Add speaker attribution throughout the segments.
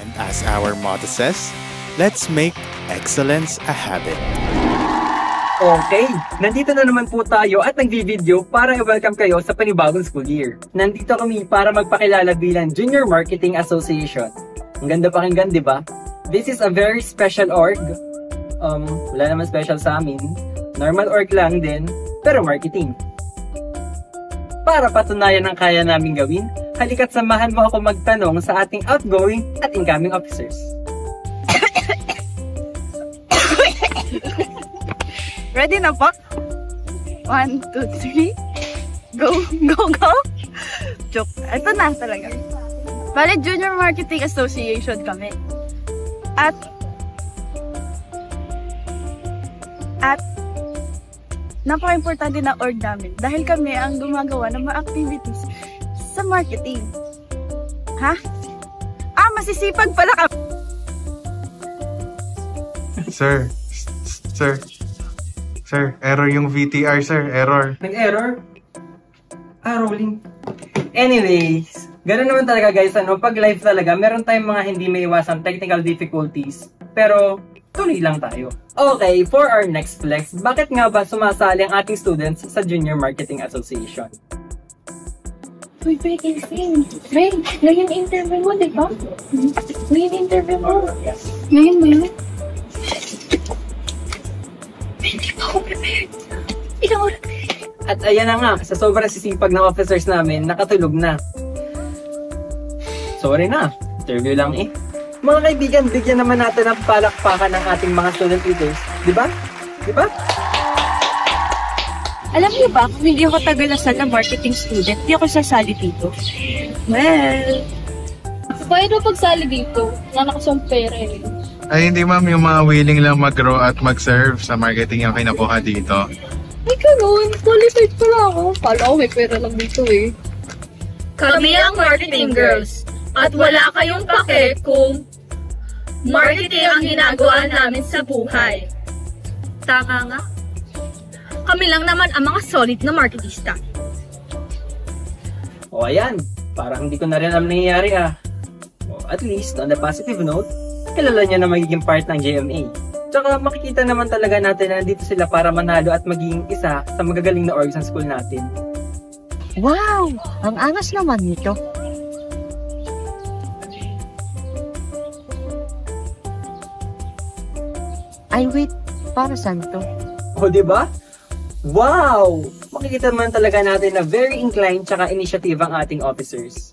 Speaker 1: And as our motto says, let's make excellence a habit.
Speaker 2: Okay, nandito na naman po tayo at nagvi-video para i-welcome kayo sa panibagong school year. Nandito kami para magpakilala bilang Junior Marketing Association. Ang ganda pakinggan, di ba? This is a very special org. Wala naman special sa amin. Normal org lang din, pero marketing. Para patunayan ang kaya namin gawin, halika't samahan mo ako magtanong sa ating outgoing at incoming officers.
Speaker 3: Ready na po? 1, 2, 3. Go, go, go. Joke. Ito na talaga. Bale, Junior Marketing Association kami. At napaka-importante na org namin dahil kami ang gumagawa ng mga activities sa marketing. Ha? Masisipag pala kami.
Speaker 4: Sir, error yung VTR, sir. Error.
Speaker 2: Nag-error? Rolling. Anyways, ganoon naman talaga guys, pag live talaga, meron tayong mga hindi maiwasang technical difficulties. Pero, tuloy lang tayo. Okay, for our next flex, bakit nga ba sumasali ang ating students sa Junior Marketing Association?
Speaker 5: Uy, Casey. Ray, ngayon interview mo, di ba? Ngayon interview mo. Ngayon mo yun? Hindi pa ako prepared. Ilang oras.
Speaker 2: At ayan na nga, sa sobrang sisipag ng officers namin, nakatulog na. Sorry na, interview lang eh. Mga kaibigan, bigyan naman natin ang palakpakan ng ating mga student leaders. Diba? Diba?
Speaker 5: Alam niyo ba, kung hindi ako taga-Lasal na marketing student, hindi ako sasali dito. Well, bakit mo pagsali dito? Wala na kasang pera eh.
Speaker 4: Ay, hindi ma'am, yung mga willing lang mag-grow at mag-serve sa marketing yung kinakuha dito.
Speaker 5: Ay, ganun. Qualified pala ako. Kala ko may pera lang dito eh.
Speaker 6: Kami ang marketing girls. At wala kayong pake kung marketing ang ginagawa namin sa buhay. Tama nga. Kami lang naman ang mga solid na marketista.
Speaker 2: O ayan, parang hindi ko na rin alam nangyayari ah. O, at least, on the positive note, kilala niya na magiging part ng JMA. Tsaka makikita naman talaga natin na nandito sila para manalo at maging isa sa magagaling na orgs ng school natin.
Speaker 3: Wow! Ang angas naman nito. Ay, wait. Para saan to?
Speaker 2: O, diba? Wow! Makikita naman talaga natin na very inclined tsaka initiative ang ating officers.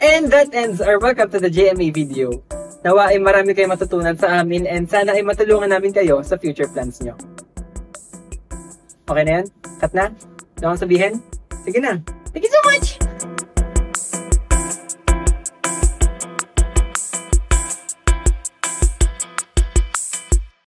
Speaker 2: And that ends our welcome to the JMA video. Nawa ay marami kayong matutunan sa amin and sana ay matulungan namin kayo sa future plans nyo. Okay na yan? Cut na? Ano akong sabihin? Sige na. Thank you so much!